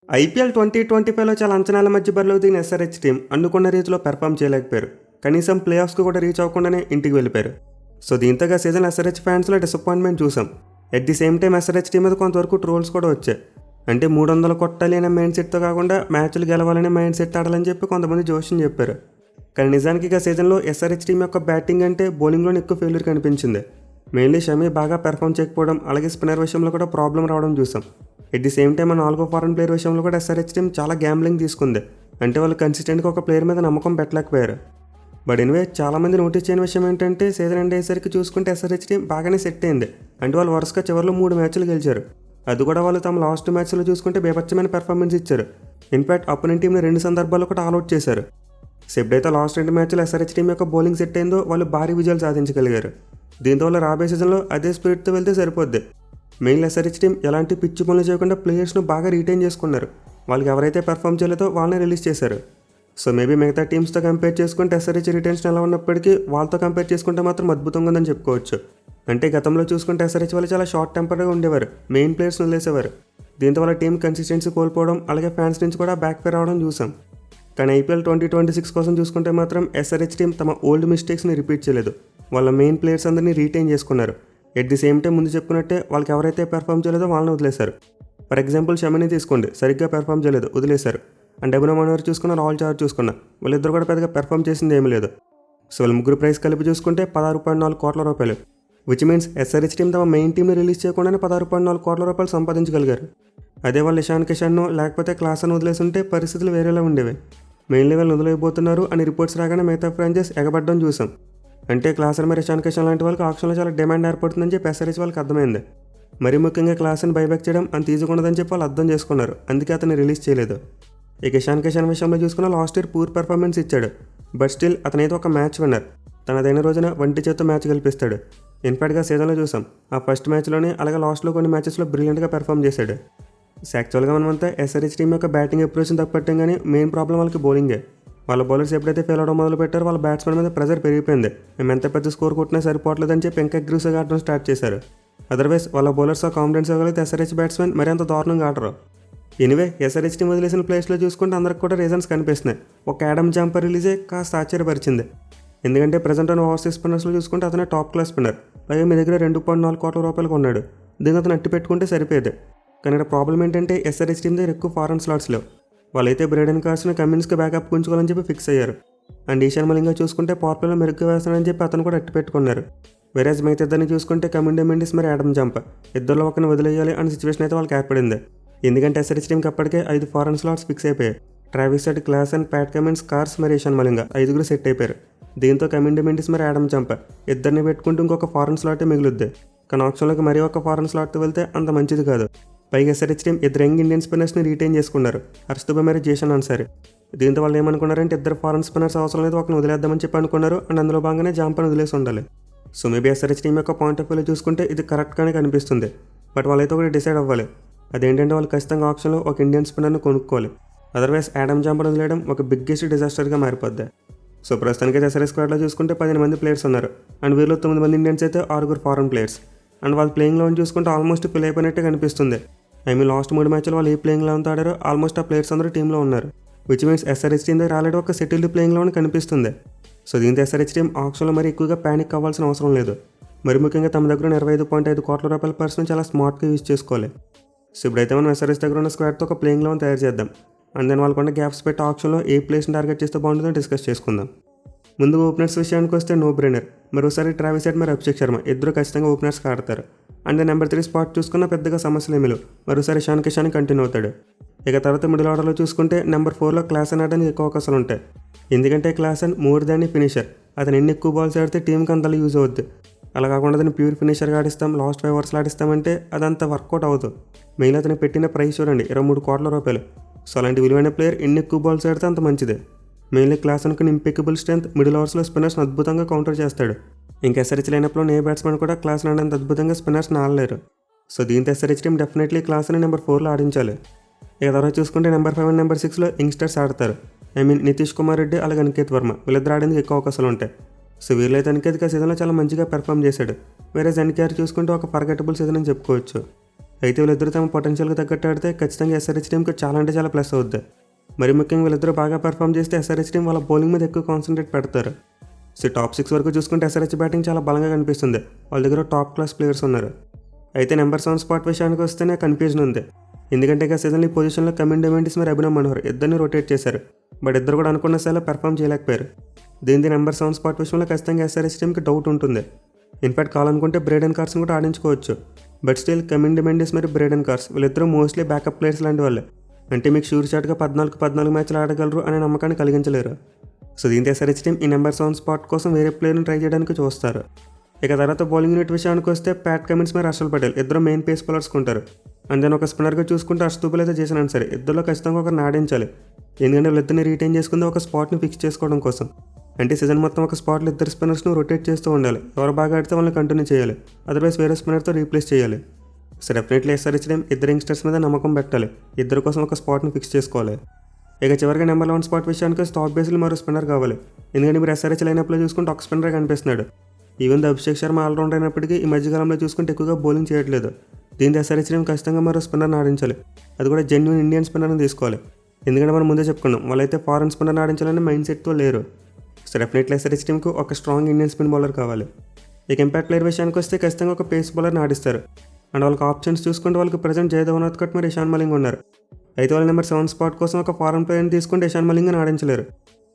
IPL 2025లో చాలా అంచనాల మధ్య బరిలోకి దిగిన ఎస్ఆర్హెచ్ టీం అనుకున్న రీతిలో పెర్ఫామ్ చేయలేకపోయారు. కనీసం ప్లే ఆఫ్స్కి కూడా రీచ్ అవ్వకుండానే ఇంటికి వెళ్ళిపోయారు. సో దీంతోగా సీజన్ ఎస్ఆర్హెచ్ ఫ్యాన్స్లో డిసప్పాయింట్మెంట్ చూసాం. At the same time SRH team మీద కొంతవరకు ట్రోల్స్ కూడా వచ్చాయి. అంటే 300 కొట్టాలి అనే మైండ్ సెట్తో కాకుండా మ్యాచ్లు గెలవాలనే మైండ్ సెట్ ఆడాలని చెప్పి కొంతమంది జోష్యం చెప్పారు. కానీ నిజానికి ఇక సీజన్లో ఎస్ఆర్హెచ్ టీం యొక్క బ్యాటింగ్ అంటే బౌలింగ్లోనే ఎక్కువ ఫెయిల్యూర్ కనిపించింది. మెయిన్లీ షమీ బాగా పెర్ఫామ్ చేయకపోవడం, అలాగే స్పిన్నర్ విషయంలో కూడా ప్రాబ్లం రావడం చూసాం. ఎట్ ది సేమ్ టైం మన 4వ ఫారెన్ ప్లేయర్ విషయంలో కూడా ఎస్ఆర్హెచ్ టీం చాలా గ్యాంబ్లింగ్ తీసుకుంది. అంటే వాళ్ళు కన్సిస్టెంట్గా ఒక ప్లేయర్ మీద నమ్మకం పెట్టలేకపోయారు. బట్ ఎనివే చాలామంది నోటీస్ చేయని విషయం ఏంటంటే సీజన్ ఎండ్ అయ్యేసరికి చూసుకుంటే ఎస్ఆర్హెచ్ టీం బాగానే సెట్ అయింది. అంటే వాళ్ళు వరుసగా చివరిలో 3 మ్యాచ్లు గెలిచారు. అది కూడా వాళ్ళు తమ లాస్ట్ మ్యాచ్లో చూసుకుంటే బేపచ్చమైన పెర్ఫార్మెన్స్ ఇచ్చారు. ఇన్ఫాక్ట్ అపోనెంట్ టీంని 2 సందర్భాల్లో కూడా ఆల్అౌట్ చేశారు. సో ఎప్పుడైతే లాస్ట్ 2 మ్యాచ్లు ఎస్ఆర్హెచ్ టీం యొక్క బౌలింగ్ సెట్ అయిందో వాళ్ళు భారీ విజయాలు సాధించగలిగారు. దీంతో వాళ్ళు రాబోయే సీజన్లో అదే స్పిరిట్తో వెళ్తే సరిపోద్ది. మెయిన్ ఎస్ఆర్హెచ్ టీం ఎలాంటి పిచ్చి పనులు చేయకుండా ప్లేయర్స్ను బాగా రీటైన్ చేసుకున్నారు. వాళ్ళకి ఎవరైతే పెర్ఫామ్ చేయలేదో వాళ్ళని రిలీజ్ చేశారు. సో మేబీ మిగతా టీమ్స్తో కంపేర్ చేసుకుంటే ఎస్ఆర్హెచ్ రిటెన్షన్ ఎలా ఉన్నప్పటికీ వాళ్ళతో కంపేర్ చేసుకుంటే మాత్రం అద్భుతంగా ఉందని చెప్పుకోవచ్చు. అంటే గతంలో చూసుకుంటే ఎస్ఆర్హెచ్ వాళ్ళు చాలా షార్ట్ టెంపర్గా ఉండేవారు, మెయిన్ ప్లేయర్స్ వదిలేసేవారు. దీంతో వాళ్ళ టీం కన్సిస్టెన్సీ కోల్పోవడం, అలాగే ఫ్యాన్స్ నుంచి కూడా బ్యాక్ ఫైర్ అవడం చూసాం. కానీ ఐపీఎల్ 2026 కోసం చూసుకుంటే మాత్రం ఎస్ఆర్హెచ్ టీం తమ ఓల్డ్ మిస్టేక్స్ని రిపీట్ చేయలేదు. వాళ్ళ మెయిన్ ప్లేయర్స్ అందరినీ రీటైన్ చేసుకున్నారు. ఎట్ ది సేమ్ టైం ముందు చెప్పుకున్నట్టే వాళ్ళకి ఎవరైతే పెర్ఫామ్ చేయలేదో వాళ్ళని వదిలేశారు. ఫర్ ఎగ్జాంపుల్ షమీని తీసుకోండి, సరిగ్గా పెర్ఫామ్ చేయలేదు, వదిలేశారు. అండ్ అభినవ్ మనోహర్ చూసుకున్న, రాహుల్ చౌహార్ చూసుకున్న, వాళ్ళిద్దరు కూడా పెద్దగా పెర్ఫామ్ చేసింది ఏమీ లేదు. సో వాళ్ళ ముగ్గురు ప్రైస్ కలిపి చూసుకుంటే 16.4 కోట్ల రూపాయలు, విచ్ మీన్స్ ఎస్ఆర్హెచ్ టీం తమ మెయిన్ టీంని రిలీజ్ చేయకుండానే 16.4 కోట్ల రూపాయలు సంపాదించగలిగారు. అదే వాళ్ళు ఇషాన్ కిషన్ను లేకపోతే క్లాసన్ వదిలేస్తుంటే పరిస్థితులు వేరేలా ఉండేవి. మెయిన్ లెవెల్ వదిలేయబోతున్నారు అని రిపోర్ట్స్ రాగానే మిగతా ఫ్రాంచైజ్ ఎగబడ్డం చూసాం. అంటే క్లాసన్ మరి ఇషాన్ కిషన్ లాంటి వాళ్ళకి ఆప్షన్లో చాలా డిమాండ్ ఏర్పడుతుందని చెప్పి ఎస్ఆర్హెచ్ వాళ్ళకి అర్థమైంది. మరీ ముఖ్యంగా క్లాసన్ బైబ్యాక్ చేయడం అంత ఈజీగా ఉండదని చెప్పి వాళ్ళు అర్థం చేసుకున్నారు. అందుకే అతన్ని రిలీజ్ చేయలేదు. ఇక ఇషాన్ కిషన్ విషయంలో చూసుకున్న లాస్ట్ ఇయర్ పూర్ పెర్ఫార్మెన్స్ ఇచ్చాడు. బట్ స్టిల్ అతనైతే ఒక మ్యాచ్ విన్నర్. తనదైన రోజున వంటి చేత్తో మ్యాచ్ గెలిపిస్తాడు. ఇన్ఫాక్ట్గా సీజన్లో చూసాం ఆ ఫస్ట్ మ్యాచ్లోనే, అలాగే లాస్ట్లో కొన్ని మ్యాచెస్లో బ్రిలియంట్గా పెర్ఫామ్ చేశాడు. సో యాక్చువల్గా మనమంతా ఎస్ఆర్హెచ్ టీం యొక్క బ్యాటింగ్ అప్రోచ్ని తప్పట్టం, కానీ మెయిన్ ప్రాబ్లం వాళ్ళకి బౌలింగే. వాళ్ళ బౌలర్స్ ఎప్పుడైతే ఫెయిల్ అవడం మొదలు పెట్టారో వాళ్ళ బ్యాట్స్మెన్ మీద ప్రెజర్ పెరిగిపోయింది. మేము ఎంత పెద్ద స్కోర్ కొట్టినా సరిపోవట్లేదని చెప్పి ఇంకా అగ్రెసివ్గా ఆడడం స్టార్ట్ చేశారు. అదర్వైజ్ వాళ్ళ బౌలర్స్ కాన్ఫిడెన్స్ ఇవ్వగలిగితే ఎస్ఆర్హెచ్ బ్యాట్స్మెన్ మరి అంత దారుణంగా ఆడరు. ఎనివే ఎస్ఆర్హెచ్ టీం వదిలేసిన ప్లేస్లో చూసుకుంటే అందరికి కూడా రీజన్స్ కనిపిస్తున్నాయి. ఒక యాడమ్ జాంపర్ రిలీజే కాస్త ఆశ్చర్యపరిచింది. ఎందుకంటే ప్రజెంట్ ఉన్న ఓవర్సీస్ స్పిన్నర్స్లో చూసుకుంటే అతనే టాప్ క్లాస్ స్పిన్నర్. పైగా మీ దగ్గర 2.4 కోట్ల రూపాయలకు ఉన్నాడు. దీనికి అతను అట్టి పెట్టుకుంటే సరిపోయేది. కానీ ఇక్కడ ప్రాబ్లం ఏంటంటే ఎస్ఆర్హెచ్ టీం దగ్గర ఎక్కువ ఫారెన్ స్లాట్స్ లేవు. వాళ్ళైతే బ్రేడెన్ కార్స్ని కమిన్స్కి బ్యాకప్ ఉంచుకోవాలని చెప్పి ఫిక్స్ అయ్యారు. అండ్ ఈశాన్ మలింగా చూసుకుంటే పవర్ప్లేలో మెరుగ్గా వేస్తానని చెప్పి అతను కూడా అట్టి పెట్టుకున్నారు. వేరేజ్ మిగతా ఇద్దరిని చూసుకుంటే కమిండే మెండిస్ మరి యాడమ్ జాంపర్, ఇద్దరిలో ఒకరిని వదిలేయాలి అనే సిచ్యువేషన్ అయితే వాళ్ళకి ఏర్పడింది. ఎందుకంటే ఎస్ఆర్హెచ్ టీంకి అప్పటికే 5 ఫారెన్ స్లాట్స్ ఫిక్స్ అయిపోయాయి. Travis head, Klaasen, Pat Cummins, cars మరి ఈశాన్ మలింగా 5గురు సెట్ అయిపోయారు. దీంతో కమిండే మెండిస్ మరి యాడమ్ జాంపర్ ఇద్దరిని పెట్టుకుంటూ ఇంకొక ఫారెన్ స్లాటే మిగులుద్ది. కానీ ఆప్షన్లోకి మరీ ఒక ఫారెన్ స్లాట్తో వెళ్తే అంత మంచిది కాదు. పైగా ఎస్ఆర్హెచ్ టీం 2 యంగ్ ఇండియన్ స్పిన్నర్స్ని రీటైన్ చేసుకున్నారు, హర్షదీప్ మరి జేసన్ అన్సారీ. దీంతో వాళ్ళు ఏమనుకున్నారంటే 2 ఫారెన్ స్పిన్నర్స్ అవసరం లేదు, ఒకరిని వదిలేద్దామని చెప్పి అనుకున్నారు. అండ్ అందులో భాగంగానే జాంపర్ని వదిలేసి ఉండాలి. సో మేబీ ఎస్ఆర్హెచ్ టీం యొక్క పాయింట్ ఆఫ్ వ్యూలో చూసుకుంటే ఇది కరెక్ట్గానే కనిపిస్తుంది. బట్ వాళ్ళైతే ఒకటి డిసైడ్ అవ్వాలి. అదేంటంటే వాళ్ళు ఖచ్చితంగా ఆప్షన్లో ఒక ఇండియన్ స్పిన్నర్ని కొనుక్కోవాలి. అదర్వైజ్ యాడమ్ జాంపర్ వదిలేయడం ఒక బిగ్గెస్ట్ డిజాస్టర్గా మారిపోద్ది. సో ప్రస్తుతానికి ఎస్ఆర్హెచ్ స్క్వాడ్లో చూసుకుంటే 15 మంది ప్లేయర్స్ ఉన్నారు. అండ్ వీళ్ళు 9 మంది ఇండియన్స్ అయితే 6 ఫారెన్ ప్లేయర్స్. అండ్ వాళ్ళు ప్లేయింగ్ లెవెన్ చూసుకుంటే ఆల్మోస్ట్ ఫిల్ అయిపోయినట్టే కనిపిస్తుంది. లాస్ట్ 3 మ్యాచ్లు వాళ్ళు ఏ ప్లేయింగ్ లెవెన్తో ఆడారో ఆల్మోస్ట్ ఆ ప్లేయర్స్ అందరూ టీంలో ఉన్నారు. విచ్ మీన్స్ ఎస్ఆర్హెచ్ టీం దగ్గర ఆల్రెడీ ఒక సెటిల్డ్ ప్లేయింగ్ లెవెన్ కనిపిస్తుంది. సో దీంతో ఎస్ఆర్హెచ్ టీం ఆప్షన్లో మరి ఎక్కువగా ప్యానిక్ అవ్వాల్సిన అవసరం లేదు. మరి ముఖ్యంగా తమ దగ్గర 25.5 కోట్ల రూపాయల పర్సన్ చాలా స్మార్ట్గా యూజ్ చేసుకోవాలి. సో ఇప్పుడైతే మనం ఎస్ఆర్హెచ్ దగ్గర ఉన్న స్క్వాడ్తో ఒక ప్లేయింగ్ లెవెన్ తయారు చేద్దాం. అండ్ దెన్ వాళ్ళకుండా గ్యాప్స్ పెట్టి ఆప్షన్లో ఏ ప్లేస్ని టార్గెట్ చేస్తే బాగుంటుందో డిస్కస్ చేసుకుందాం. ముందు ఓపెనర్స్ విషయానికి వస్తే నో బ్రెయినర్. మరోసారి ట్రావిస్ హెడ్ మరి అభిషేక్ శర్మ ఇద్దరు ఖచ్చితంగా ఓపెనర్స్కి ఆడతారు. అండ్ నెంబర్ 3 స్పాట్ చూసుకున్న పెద్దగా సమస్యలు ఏమీ లేవు. మరోసారి ఇషాన్ కిషన్ కంటిన్యూ అవుతాడు. ఇక తర్వాత మిడిల్ ఆర్డర్లో చూసుకుంటే నెంబర్ 4లో క్లాసన్ ఆడడానికి ఎక్కువ అవకాశాలు ఉంటాయి. ఎందుకంటే క్లాసన్ మోర్ దాన్ ఫినిషర్. అతను ఎన్ని ఎక్కువ బాల్స్ ఆడితే టీంకి అంతలా యూజ్ అవుద్ది. అలా కాకుండా అతను ప్యూర్ ఫినిషర్గా ఆడిస్తాం, లాస్ట్ 5 ఓవర్స్లో ఆడిస్తామంటే అదంతా వర్కౌట్ అవ్వదు. మెయిన్ అతను పెట్టిన ప్రైస్ చూడండి, 23 కోట్ల రూపాయలు. సో అలాంటి విలువైన ప్లేయర్ ఎన్ని ఎక్కువ బాల్స్ ఆడితే అంత మంచిదే. మెయిన్లీ క్లాసన్కి ఇంపెకబుల్ స్ట్రెంత్, మిడిల్ ఓవర్స్లో స్పిన్నర్స్ని అద్భుతంగా కౌంటర్ చేస్తాడు. ఇంకా ఎస్ఆర్హెచ్ లైనప్లో ఏ బ్యాట్స్మెన్ కూడా క్లాసన్ ఆడేంత అద్భుతంగా స్పిన్నర్స్ని ఆడలేరు. సో దీంతో SRH team definitely Klaasen number 4లో ఆడించాలి. ఇక తర్వాత చూసుకుంటే నెంబర్ 5 అండ్ నెంబర్ 6లో యంగ్స్టర్స్ ఆడతారు. నితీష్ కుమార్ రెడ్డి అలాగే అనికేత్ వర్మ వీళ్ళిద్దరు ఆడేందుకు ఎక్కువ అవకాశాలు ఉంటాయి. సో వీళ్ళైతే అనికేత్ సీజన్లో చాలా మంచిగా పెర్ఫామ్ చేశాడు. వేరే ఎన్కేఆర్ చూసుకుంటే ఒక ఫర్గెటబుల్ సీజన్ అని చెప్పుకోవచ్చు. అయితే వీళ్ళిద్దరూ తమ పొటెన్షియల్కి తగ్గట్టు ఆడితే ఖచ్చితంగా ఎస్ఆర్హెచ్ టీంకి చాలా అంటే చాలా ప్లస్ అవుద్ది. మరి ముఖ్యంగా వీళ్ళిద్దరూ బాగా పెర్ఫామ్ చేస్తే ఎస్ఆర్హెచ్ టీం వాళ్ళ బౌలింగ్ మీద ఎక్కువ కాన్సన్ట్రేట్ పెడతారు. సో టాప్ 6 వరకు చూసుకుంటే ఎస్ఆర్హెచ్ బ్యాటింగ్ చాలా బలంగా కనిపిస్తుంది. వాళ్ళ దగ్గర టాప్ క్లాస్ ప్లేయర్స్ ఉన్నారు. అయితే నెంబర్ 7 స్పాట్ విషయానికి వస్తేనే కన్ఫ్యూజన్ ఉంది. ఎందుకంటే ఇక సీజన్లో ఈ పొజిషన్లో కమిన్ డిమెండిస్ మరి అభినవ్ మనోహర్ ఇద్దరిని రొటేట్ చేశారు. బట్ ఇద్దరు కూడా అనుకున్న స్థాయిలో పెర్ఫామ్ చేయలేకపోయారు. దీంతో నెంబర్ 7 స్పాట్ విషయంలో ఖచ్చితంగా ఎస్ఆర్హెచ్ టీంకి డౌట్ ఉంటుంది. ఇన్ఫాక్ట్ కావాలనుకుంటే బ్రేడెన్ కార్స్ని కూడా ఆడించుకోవచ్చు. బట్ స్టిల్ కమిన్ డిమెండిస్ మరి బ్రేడెన్ కార్స్ వీళ్ళిద్దరూ మోస్ట్లీ బ్యాకప్ ప్లేయర్స్ లాంటి వాళ్ళే. అంటే మీకు షూర్ షాట్గా 14 మ్యాచ్లు ఆడగలరు అనే నమ్మకాన్ని కలిగించలేరు. సో దీంతో ఎస్ఆర్హెచ్ టీం ఈ నెంబర్ 7 స్పాట్ కోసం వేరే ప్లేయర్ని ట్రై చేయడానికి చూస్తారు. ఇక తర్వాత బౌలింగ్ యూనిట్ విషయానికి వస్తే ప్యాట్ కమిన్స్ మరి హర్షల్ పటేల్ ఇద్దరు మెయిన్ పేస్ బౌలర్స్ ఉంటారు. అండ్ దెన్ ఒక స్పిన్నర్గా చూసుకుంటే హర్ష్ దూబల్ అయితే చేసినా సరే ఇద్దరులో ఖచ్చితంగా ఒకరిని ఆడించాలి. ఎందుకంటే వీళ్ళిద్దరిని రీటైన్ చేసుకుంటే ఒక స్పాట్ని ఫిక్స్ చేసుకోవడం కోసం. అంటే సీజన్ మొత్తం ఒక స్పాట్లో ఇద్దరు స్పిన్నర్స్ను రొటేట్ చేస్తూ ఉండాలి. ఎవరు బాగా ఆడితే వాళ్ళని కంటిన్యూ చేయాలి, అదర్వైజ్ వేరే స్పిన్నర్తో రీప్లేస్ చేయాలి. సో డెఫినెట్లీ ఎస్ఆర్హెచ్ టీం ఇద్దరు యంగ్స్టర్స్ మీద నమ్మకం పెట్టాలి. ఇద్దరి కోసం ఒక స్పాట్ని ఫిక్స్ చేసుకోవాలి. ఇక చివరిగా నెంబర్ 11 స్పాట్ విషయానికి టాప్ బేస్లో మరో స్పిన్నర్ కావాలి. ఎందుకంటే మీరు ఎస్ఆర్హెచ్ లైనప్లో చూసుకుంటే ఒక స్పిన్నర్ కనిపిస్తున్నాడు. ఈవెన్ అభిషేక్ శర్మ ఆల్రౌండర్ అయినప్పటికీ ఈ మధ్యకాలంలో చూసుకుంటే ఎక్కువగా బౌలింగ్ చేయట్లేదు. దీంతో ఎస్ఆర్హెచ్ టీం ఖచ్చితంగా మరో స్పిన్నర్ని ఆడించాలి. అది కూడా జెన్యూన్ ఇండియన్ స్పిన్నర్ని తీసుకోవాలి. ఎందుకంటే మనం ముందే చెప్పుకున్నాం వాళ్ళైతే ఫారెన్ స్పిన్నర్ని ఆడించాలని మైండ్ సెట్తో లేరు. సో డెఫినెట్లీ ఎస్ఆర్హెచ్ టీంకు ఒక స్ట్రాంగ్ ఇండియన్ స్పిన్ బౌలర్ కావాలి. ఇక ఇంపాక్ట్ ప్లేయర్ విషయానికి వస్తే ఖచ్చితంగా ఒక పేస్ బౌలర్ని ఆడిస్తారు. అండ్ వాళ్ళకి ఆప్షన్స్ చూసుకుంటే వాళ్ళకి ప్రజెంట్ జయదేవ్ ఉనాద్కట్ మరి ఇషాన్ మలింగ్ ఉన్నారు. అయితే వాళ్ళు నెంబర్ 7 స్పాట్ కోసం ఒక ఫారెన్ ప్లేయర్ని తీసుకుంటే ఇషాన్ మలింగ్ని ఆడించలేరు.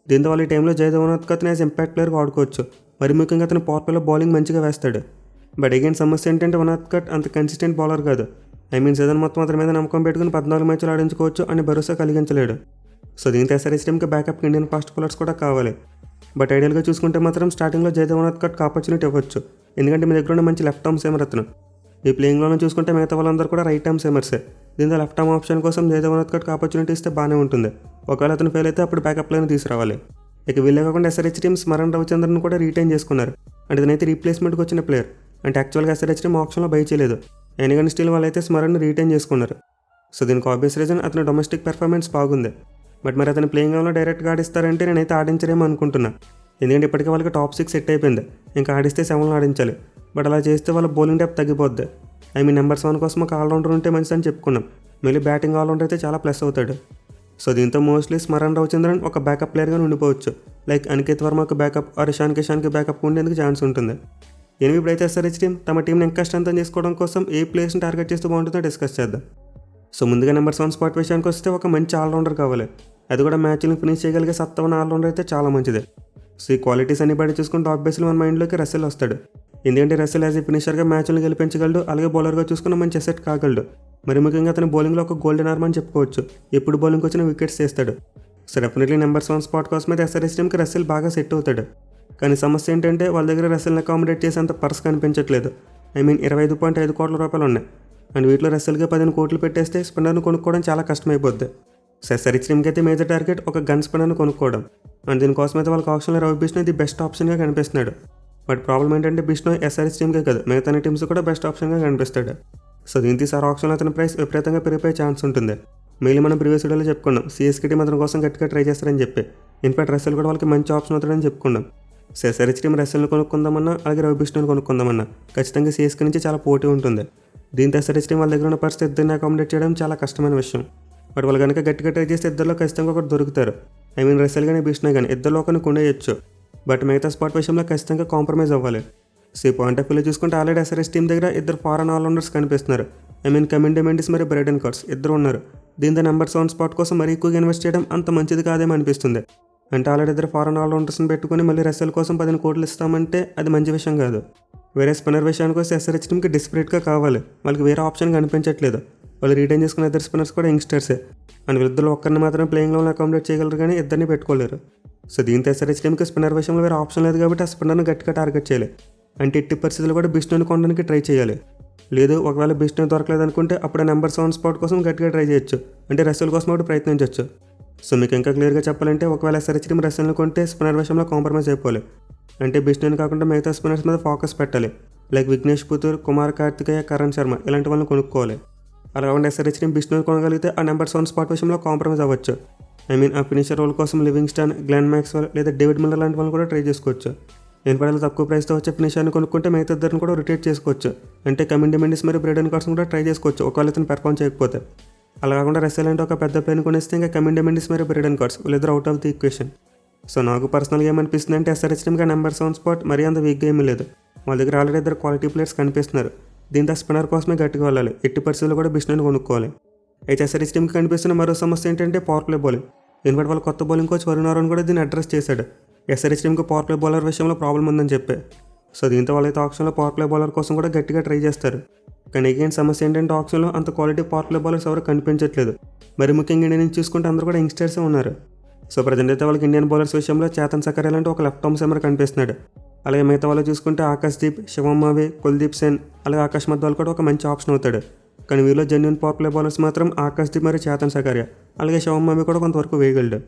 దీంతో వాళ్ళు ఈ టైంలో జయదేవ్ ఉనాద్కట్ని యాజ్ ఇంపాక్ట్ ప్లేయర్ వాడుకోవచ్చు. మరి ముఖ్యంగా అతను పవర్ ప్లేలో బౌలింగ్ మంచిగా వేస్తాడు. బట్ అగైన్ సమస్య ఏంటంటే ఉనాద్కట్ అంత కన్సిస్టెంట్ బౌలర్ కాదు. సీజన్ మొత్తం అతని మీద నమ్మకం పెట్టుకుని 14 మ్యాచ్లు ఆడించుకోవచ్చు అని భరోసా కలిగించలేడు. సో దీంతో ఎస్ఆర్హెచ్ టీంకి బ్యాకప్ ఇండియన్ ఫాస్ట్ బౌలర్స్ కూడా కావాలి. బట్ ఐడియల్గా చూసుకుంటే మాత్రం స్టార్టింగ్లో జయదేవ్ ఉనాద్కట్కి ఆపర్చునిటీ ఇవ్వచ్చు. ఎందుకంటే మీ దగ్గర ఉన్న మంచి లెఫ్ట్ ఆర్మ్ సేమర్ అతను. ఈ ప్లేయింగ్లోనే చూసుకుంటే మిగతా వాళ్ళందరూ కూడా రైట్ ఆర్మ్ సేమర్సే. దీంతో లెఫ్ట్ ఆర్మ్ ఆప్షన్ కోసం జయదేవ్ ఉనాద్కట్కి ఆపర్చునిటీ ఇస్తే బాగానే ఉంటుంది. ఒకవేళ అతను ఫెయిల్ అయితే అప్పుడు బ్యాకప్ ప్లేయర్ని తీసుకురావాలి. ఇక వీళ్ళే కాకుండా ఎస్ఆర్హెచ్ టీం స్మరణ్ రవిచంద్రన్ కూడా రీటైన్ చేసుకున్నారు. అంటే ఇతనైతే రీప్లేస్మెంట్కి వచ్చిన ప్లేయర్. అంటే యాక్చువల్గా ఎస్ఆర్హెచ్ టీం ఆప్షన్లో బై చేయలేదు. ఎందుకంటే స్టిల్ వాళ్ళైతే స్మరణ్ని రీటైన్ చేసుకున్నారు. సో దీనికి ఆబ్వియస్ రీజన్ అతని డొమెస్టిక్ పెర్ఫార్మెన్స్ బాగుంది. బట్ మరి అతను ప్లేయింగ్ లెవెల్లో డైరెక్ట్గా ఆడిస్తారంటే నేనైతే ఆడించరేమో అనుకుంటున్నా. ఎందుకంటే ఇప్పటికే వాళ్ళకి టాప్ 6 సెట్ అయిపోయింది. ఇంకా ఆడిస్తే 7లో ఆడించాలి. బట్ అలా చేస్తే వాళ్ళ బౌలింగ్ డెప్త్ తగ్గిపోద్ది. నెంబర్ 7 కోసం ఒక ఆల్రౌండర్ ఉంటే మంచిదని చెప్పుకున్నాం. మళ్ళీ బ్యాటింగ్ ఆల్రౌండర్ అయితే చాలా ప్లస్ అవుతాడు. సో దీంతో మోస్ట్లీ స్మరణ్ రవిచంద్రన్ ఒక బ్యాకప్ ప్లేయర్గా ఉండిపోవచ్చు. లైక్ అనికేత్ వర్మకు బ్యాకప్ ఆర్ ఇషాన్ కిషాన్కి బ్యాకప్ ఉండేందుకు ఛాన్స్ ఉంటుంది. ఇప్పుడైతే ఎస్ఆర్హెచ్ టీం తమ టీంని ఇంకా స్ట్రెంథెన్ చేసుకోవడం కోసం ఏ ప్లేయర్స్ని టార్గెట్ చేస్తూ బాగుంటుందో డిస్కస్ చేద్దాం. సో ముందుగా నెంబర్ 7 స్పాట్ విషయానికి వస్తే ఒక మంచి ఆల్రౌండర్ కావాలి. అది కూడా మ్యాచ్ని ఫినిష్ చేయగలిగే సత్తా ఉన్న ఆల్రౌండర్ అయితే చాలా మంచిది. సో ఈ క్వాలిటీస్ అన్ని బట్టి చూసుకుని టాప్ బేస్లో మన మైండ్లోకి రసెల్ వస్తాడు. ఎందుకంటే రసెల్ యాజ్ ఏ ఫినిషర్గా మ్యాచ్లను గెలిపించగలడు. అలాగే బౌలర్గా చూసుకున్న మంచి అసెట్ కాగలడు. మరి ముఖ్యంగా అతని బౌలింగ్లో ఒక గోల్డెన్ ఆర్మ్ అని చెప్పుకోవచ్చు. ఎప్పుడు బౌలింగ్కి వచ్చిన వికెట్స్ చేస్తాడు. సో డెఫినెట్లీ నెంబర్ 7 స్పాట్ కోసం అయితే ఎస్ఆర్హెచ్ టీంకి రసెల్ బాగా సెట్ అవుతాడు. కానీ సమస్య ఏంటంటే వాళ్ళ దగ్గర రసెల్ని అకామిడేట్ చేసేంత పర్స్ కనిపించట్లేదు. 25.5 కోట్ల రూపాయలు ఉన్నాయి. అండ్ వీటిలో రసెల్గా 15 కోట్లు పెట్టేస్తే స్పిన్నర్ను కొనుక్కోవడం చాలా కష్టమైపోద్ది. సో ఎస్ఆర్హెచ్ టీంకి అయితే మేజర్ టార్గెట్ ఒక గన్ స్పిన్నర్ను కొనుక్కోవడం. అండ్ దీనికోసం అయితే వాళ్ళకి ఆప్షన్లో రవి బిష్ణోయ్ ది బెస్ట్ ఆప్షన్గా కనిపిస్తున్నాడు. బట్ ప్రాబ్లం ఏంటంటే బిష్ణోయ్ ఎస్ఆర్హెచ్ టీంకే కాదు మిగతా టీమ్స్ కూడా బెస్ట్ ఆప్షన్గా కనిపిస్తాడు. సో దీంతో సార్ ఆప్షన్లో అతని ప్రైస్ విపరీతంగా పెరిగిపోయే ఛాన్స్ ఉంటుంది. మెయిన్ మనం ప్రీవియస్ వీడియోలో చెప్పుకున్నాం సిఎస్కే టీం అతని కోసం గట్టిగా ట్రై చేస్తారని చెప్పి. ఇన్ఫాక్ట్ రసెల్ కూడా వాళ్ళకి మంచి ఆప్షన్ అవుతాడని చెప్పుకున్నాం. సో ఎస్ఆర్హెచ్ టీం రసెల్ని కొనుక్కుందామన్నా అలాగే రవి బిష్ణోయ్ని కొనుక్కుందామన్నా ఖచ్చితంగా సిఎస్కే నుంచి చాలా పోటీ ఉంటుంది. దీంతో ఎస్ఆర్హెచ్ టీం వాళ్ళ దగ్గర ఉన్న పరిస్థితి ఇద్దరిని అకామిడేట్ చేయడం చాలా కష్టమైన విషయం. బట్ వాళ్ళు కనుక గట్టిగా ట్రై చేస్తే ఇద్దరిలో ఖచ్చితంగా ఒకటి దొరుకుతారు. రసెల్ కానీ బిష్ణోయ్ కానీ ఇద్దరిలో ఒకరిని కొనేయచ్చు. బట్ మిగతా స్పాట్ విషయంలో ఖచ్చితంగా కాంప్రమైజ్ అవ్వాలి. సో ఈ పాయింట్ ఆఫ్ వ్యూలో చూసుకుంటే ఆల్రెడీ ఎస్ఆర్హెచ్ టీం దగ్గర ఇద్దరు ఫారెన్ ఆల్రౌండర్స్ కనిపిస్తున్నారు. కమిన్ డిమెండిస్ మరియు బ్రేడెన్ కార్స్ ఇద్దరు ఉన్నారు. దీంతో నెంబర్ 7 స్పాట్ కోసం మరీ ఎక్కువగా ఇన్వెస్ట్ చేయడం అంత మంచిది కాదేమో అనిపిస్తుంది. అంటే ఆల్రెడీ ఇద్దరు ఫారెన్ ఆల్రౌండర్స్ని పెట్టుకుని మళ్ళీ రసెల్ కోసం 15 కోట్లు ఇస్తామంటే అది మంచి విషయం కాదు. వేరే స్పిన్నర్ విషయానికి వస్తే ఎస్ఆర్హెచ్ టీంకి డిస్పరేట్గా కావాలి. వాళ్ళకి వేరే ఆప్షన్ కనిపించట్లేదు. వాళ్ళు రీటైన్ చేసుకున్న ఇద్దరు స్పిన్నర్స్ కూడా యంగ్స్టర్సే. అండ్ వీళ్ళిద్దరు ఒక్కరిని మాత్రమే ప్లేయింగ్ లెవెల్లో అకామిడేట్ చేయగలరు కానీ ఇద్దరిని పెట్టుకోలేరు. సో దీంతో ఎస్ఆర్హెచ్ టీంకి స్పిన్నర్ విషయంలో వేరే ఆప్షన్ లేదు కాబట్టి ఆ స్పిన్నర్ని గట్టిగా టార్గెట్ చేయాలి. అంటే ఎట్టి పరిస్థితులు కూడా బిష్ణోయ్ని కొనడానికి ట్రై చేయాలి. లేదు ఒకవేళ బిష్ణోయ్ దొరకలేదు అనుకుంటే అప్పుడు నెంబర్ 7 స్పాట్ కోసం గట్టిగా ట్రై చేయొచ్చు. అంటే రసెల్ కోసం ఒకటి ప్రయత్నించవచ్చు. సో మీకు ఇంకా క్లియర్గా చెప్పాలంటే ఒకవేళ ఎస్ఆర్హెచ్ టీం రసెల్ని కొంటే స్పిన్నర్ విషయంలో కాంప్రమైజ్ అయిపోవాలి. అంటే బిష్ణోయ్ని కాకుండా మిగతా స్పిన్నర్స్ మీద ఫోకస్ పెట్టాలి. లైక్ విఘ్నేష్ పుతూర్, కుమార్ కార్తికేయ, కరణ్ శర్మ ఇలాంటి వాళ్ళని కొనుక్కోవాలి. అలా కాకుండా ఎస్ఆర్హెచ్ టీం బిష్ణోయ్ కొనగలిగితే ఆ నెంబర్ 7 స్పాట్ విషయంలో కాంప్రమైజ్ అవ్వచ్చు. ఆ ఫినిషర్ రోల్ కోసం లివింగ్స్టన్, గ్లెన్ మ్యాక్స్వెల్ లేదా డేవిడ్ మిల్లర్ లాంటి వాళ్ళని కూడా ట్రై చేసుకోవచ్చు. ఎన్నిపడాలి తక్కువ ప్రైస్తో వచ్చే ఫినిషర్ని కొనుక్కుంటే మిగతా ఇద్దరిని కూడా రొటేట్ చేసుకోవచ్చు. అంటే కమింగ్ డిమెండిస్ మరియు బ్రెడన్ కార్డ్స్ కూడా ట్రై చేసుకోవచ్చు ఒకవేళ ఇతను పెర్ఫామ్ చేయకపోతే. అలా కాకుండా రెస్సెల్ అంటే ఒక పెద్ద ప్లేని కొనేస్తే ఇంకా కమింగ్ డిమెండిస్ మరియు బ్రెడన్ కార్డ్స్ వీళ్ళిద్దరు out of the equation. So నాకు పర్సనల్గా ఏమనిపిస్తుంది అంటే ఎస్ఆర్హెచ్ టీమ్గా నెంబర్ 7 స్పాట్ మరీ అంత వీక్గా ఏమీ లేదు. వాళ్ళ దగ్గర ఆల్రెడీ ఇద్దరు క్వాలిటీ ప్లేయర్స్ కనిపిస్తున్నారు. దీంతో స్పిన్నర్ కోసమే గట్టిగా వెళ్ళాలి. ఎట్టి పరిస్థితుల్లో కూడా బిష్నర్ని కొనుక్కోవాలి. అయితే ఎస్ఆర్హెచ్ టీమ్కి కనిపిస్తున్న మరో సమస్య ఏంటంటే పవర్ ప్లే బౌలింగ్. ఎందుకంటే వాళ్ళ కొత్త బౌలింగ్ కోచ్ వరుణ్ ఆరోన్ కూడా దీన్ని అడ్రస్ చేశాడు. ఎస్ఆర్హెచ్ టీమ్కి పవర్ ప్లే బౌలర్ విషయంలో ప్రాబ్లం ఉందని చెప్పి. సో దీంతో వాళ్ళైతే ఆప్షన్లో పవర్ ప్లే బౌలర్ కోసం కూడా గట్టిగా ట్రై చేస్తారు. కానీ అగైన్ సమస్య ఏంటంటే ఆప్షన్లో అంత క్వాలిటీ పవర్ ప్లే బౌలర్స్ ఎవరు కనిపించట్లేదు. మరి ముఖ్యంగా ఇండియా నుంచి చూసుకుంటే అందరూ కూడా యంగ్స్టర్సే ఉన్నారు. సో ప్రజెంట్ అయితే వాళ్ళకి ఇండియన్ బౌలర్స్ విషయంలో చేతన్ సకర్ లాంటి ఒక లెఫ్ట్ ఆర్మ్ సీమర్ కనిపిస్తున్నాడు. అలాగే మిగతా వాళ్ళు చూసుకుంటే ఆకాశ్దీప్, శివం మావే, కుల్దీప్ సేన్, అలాగే ఆకాశ్ మధ్వాల్ కూడా ఒక మంచి ఆప్షన్ అవుతాడు. కానీ వీళ్ళు జెన్యున్ పవర్ ప్లే బౌలర్స్ మాత్రం ఆకాశ్దీప్ మరియు చేతన్ సకర్య, అలాగే శివం మావే కూడా కొంతవరకు వేయగలడు.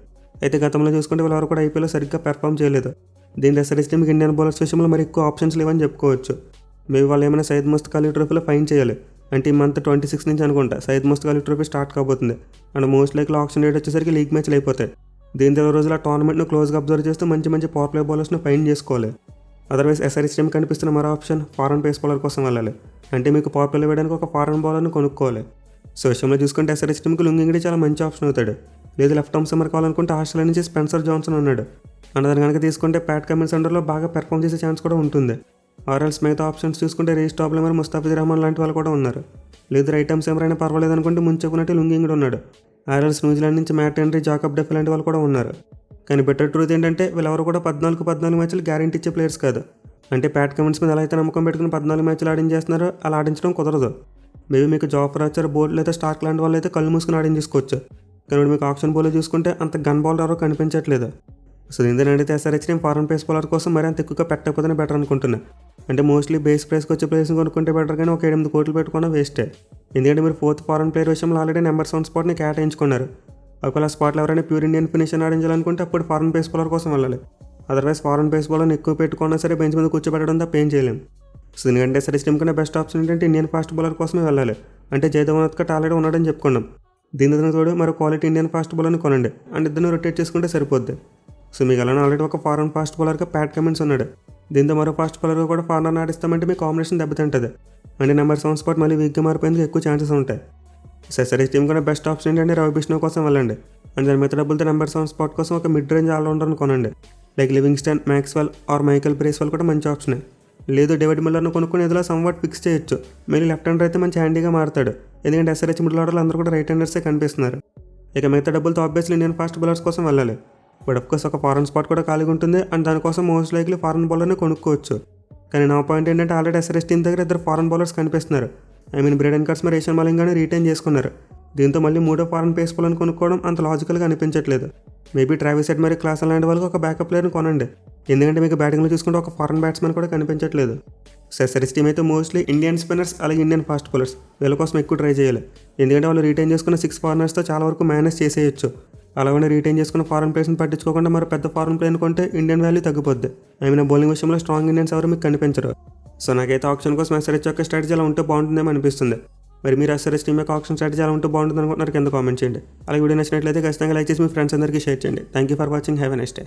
అయితే గతంలో చూసుకుంటే వీళ్ళెవరు కూడా ఐపీఎల్లో సరిగ్గా పెర్ఫామ్ చేయలేదు. దీని ఎస్ఆర్హెచ్ టీమ్కి ఇండియన్ బౌలర్స్ విషయంలో మరి ఎక్కువ ఆప్షన్స్ లేవని చెప్పుకోవచ్చు. మేబీ వాళ్ళు ఏమైనా సయ్యద్ ముస్తక్ అలీ ట్రోఫీలో ఫైన్ చేయాలి. అంటే ఈ మంత్ 26 నుంచి అనుకుంటా సయ్యద్ ముస్తక్ అలీ ట్రోఫీ స్టార్ట్ కాబోతుంది. And most likely option date వచ్చేసరికి లీగ్ మ్యాచ్లు అయిపోతాయి. దీని 2 రోజుల టోర్నమెంట్ను క్లోజ్గా అబ్జర్వ్ చేస్తూ మంచి పవర్ ప్లే బౌలర్స్ను ఫైన్ చేసుకోవాలి. అదర్వైజ్ ఎస్ఆర్హెచ్ టీమ్ కనిపిస్తున్న మరో ఆప్షన్ ఫారెన్ పేస్ బౌలర్ కోసం వెళ్ళాలి. అంటే మీకు పవర్ ప్లే వేయడానికి ఒక ఫారెన్ బౌలర్ను కొనుక్కోవాలి. సో విషయంలో చూసుకుంటే ఎస్ఆర్హెచ్ టీమ్కి లుంగింగిడి చాలా మంచి ఆప్షన్ అవుతాడు. లేదు లెఫ్ట్ ఆర్మ్ సమ్మర్ కావాలనుకుంటే ఆస్ట్రేలియా నుంచి స్పెన్సర్ జాన్సన్ ఉన్నాడు. అండ్ దాని కనుక తీసుకుంటే ప్యాట్ కమిన్స్ అండర్లో బాగా పెర్ఫామ్ చేసే ఛాన్స్ కూడా ఉంటుంది. ఆర్ఎల్స్ మిగతా ఆప్షన్స్ చూసుకుంటే రేస్ టాప్లో మరి ముస్తాఫిజుర్ రహమాన్ లాంటి వాళ్ళు కూడా ఉన్నారు. లేదు రైట్ ఆర్మ్ సమ్మర్ అయినా పర్వాలేదు అనుకుంటే ముందు చెప్పుకున్నట్టు లుంగింగిడి ఉన్నాడు. ఆర్ఎల్స్ న్యూజిలాండ్ నుంచి మ్యాట్ హెన్రీ, జాకబ్ డెఫ్ లాంటి వాళ్ళు కూడా ఉన్నారు. కానీ బెటర్ ట్రూత్ ఏంటంటే వీళ్ళెవరు కూడా 14 మ్యాచ్లు గ్యారెంటీ ఇచ్చే ప్లేయర్స్ కాదు. అంటే ప్యాట్ కమిన్స్ మీద ఎలా అయితే నమ్మకం పెట్టుకుని 14 మ్యాచ్లు ఆడించేస్తున్నారో అలా ఆడించడం కుదరదు. మేబీ మీకు జాఫర్ ఆర్చర్, బోల్ట్ లేదా స్టార్క్ లాంటి వాళ్ళు అయితే కళ్ళు మూసుకుని ఆడించేసుకోవచ్చు. కానీ మీకు ఆప్షన్ బౌలర్ చూసుకుంటే అంత గన్ బౌలర్ ఎవరో కనిపించట్లేదు. సో దీని అడిగితే SRH team foreign pace bowler కోసం మరి అంత ఎక్కువగా పెట్టకపోతేనే బెటర్ అనుకుంటున్నా. అంటే మోస్ట్లీ బేస్ ప్రైస్కి వచ్చే ప్లేస్ని కొనుక్కుంటే బెటర్, కానీ ఒక 8 కోట్లు పెట్టుకున్నా వేస్టే. ఎందుకంటే మీరు 4th ఫారెన్ ప్లేయర్ విషయంలో ఆల్రెడీ నెంబర్ 7 స్పాట్ని కేటాయించుకున్నారు. ఒకవేళ స్పాట్లో ఎవరైనా ప్యూర్ ఇండియన్ ఫినిషర్ ఆడించాలనుకుంటే అప్పుడు ఫారెన్ పేస్ బౌలర్ కోసం వెళ్ళాలి. అదర్వైజ్ ఫారెన్ పేస్ బౌలర్ని ఎక్కువ పెట్టుకున్నా సరే బెంచ్ మీద కూర్చోబెట్టడం తప్ప ఏం చేయలేం. సో ఎందుకంటే ఎస్ఆర్హెచ్ టీమ్ కన్నా బెస్ట్ ఆప్షన్ ఏంటంటే ఇండియన్ ఫాస్ట్ బౌలర్ కోసమే వెళ్ళాలి. అంటే జైదేవ్ ఉనద్కట్ ఆల్రెడీ ఉన్నాడని చెప్పుకున్నాం. దీని తోడు మరో క్వాలిటీ ఇండియన్ ఫాస్ట్ బౌలర్ని కొనండి అండ్ ఇద్దరిని రొటేట్ చేసుకుంటే సరిపోద్ది. సో మీకు అలానే ఆల్రెడీ ఒక ఫారెన్ ఫాస్ట్ బౌలర్గా ప్యాట్ కమిన్స్ ఉన్నాడు. దీంతో మరో ఫాస్ట్ బౌలర్గా కూడా ఫారెన్ ఆడిస్తామంటే మీ కాంబినేషన్ దెబ్బతింటుంది. అంటే నెంబర్ 7 స్పాట్ మళ్ళీ వీక్గా మారిపోయేందుకు ఎక్కువ ఛాన్సెస్ ఉంటాయి. సో ఎస్ఆర్హెచ్ టీమ్ కూడా బెస్ట్ ఆప్షన్ ఏంటంటే రవి బిష్ణు కోసం వెళ్ళండి. అండ్ దాని మిగతా డబ్బులతో నెంబర్ 7 స్పాట్ కోసం ఒక మిడ్ రేంజ్ ఆల్రౌండర్ని కొనండి. Like Livingstone, Maxwell or Michael Bracewell కూడా మంచి ఆప్షనే. లేదు డేవిడ్ మిల్లర్ను కొనుక్కుని ఏదో సంవాట్ ఫిక్స్ చేయొచ్చు. మళ్ళీ లెఫ్ట్ హ్యాండర్ అయితే మంచి హ్యాండీగా మారుతాడు. ఎందుకంటే ఎస్ఆర్హెచ్ మిడిల్ ఆర్డర్లు అందరూ కూడా రైట్ హ్యాండర్సే కనిపిస్తున్నారు. ఇక మిగతా డబ్బులతో ఆబ్వియస్లీ ఇండియన్ ఫాస్ట్ బౌలర్స్ కోసం వెళ్ళాలి. బట్ అఫ్కోర్స్ ఒక ఫారెన్ స్పాట్ కూడా ఖాళీగా ఉంటుంది అండ్ దానికోసం మోస్ట్ లైక్లీ ఫారెన్ బౌలర్ని కొనుక్కోవచ్చు. కానీ నా పాయింట్ ఏంటంటే ఆల్రెడీ ఎస్ఆర్హెచ్ టీమ్ దగ్గర 2 ఫారెన్ బౌలర్స్ కనిపిస్తున్నారు. బ్రెడన్ కార్డ్స్ మరి రేషన్ మాలింగానే రిటైన్ చేసుకున్నారు. దీంతో మళ్ళీ 3వ ఫారెన్ పేస్ బౌలర్ని కొనుక్కోవడం అంత లాజికల్గా అనిపించట్లేదు. మేబీ ట్రావిస్ హెడ్ మరి క్లాస్ లాంటి వాళ్ళకి ఒక బ్యాకప్ ప్లేయర్ని కొనండి. ఎందుకంటే మీకు బ్యాటింగ్లో చూసుకుంటే ఒక ఫారెన్ బ్యాట్స్మెన్ కూడా కనిపించట్లేదు. సో ఎస్ఆర్హెచ్ టీమ్ అయితే మోస్ట్లీ ఇండియన్ స్పిన్నర్స్ అలాగే ఇండియన్ ఫాస్ట్ బౌలర్స్ వీళ్ళ కోసం ఎక్కువ ట్రై చేయాలి. ఎందుకంటే వాళ్ళు రిటైన్ చేసుకున్న 6 ఫారినర్స్తో చాలా వరకు మేనేజ్ చేసేయచ్చు. అలాగే రిటైన్ చేసుకున్న ఫారెన్ ప్లేయర్స్ని పట్టించుకోకుండా మరి పెద్ద ఫారెన్ ప్లేయర్ని కొంటే ఇండియన్ వాల్యూ తగ్గిపోద్ది. బౌలింగ్ విషయంలో స్ట్రాంగ్ ఇండియన్స్ ఎవరు మీకు కనిపించరు. సో నాకైతే ఆప్షన్ కోసం ఎస్ఆర్హెచ్ యొక్క స్ట్రాటజీ అలా ఉంటే బాగుంటుందేమో అనిపిస్తుంది. మరి మీరు ఎస్ఆర్హెచ్ టీమ్ యొక్క ఆప్షన్ స్ట్రాటజీ అలా ఉంటే బాగుంటుంది అనుకుంటున్నారు కింద కామెంట్ చేయండి. అలాగే వీడియో నచ్చినట్లయితే ఖచ్చితంగా లైక్ చేసి మీ ఫ్రెండ్స్ అందరికీ షేర్ చేయండి. Thank you for watching. Have a nice day.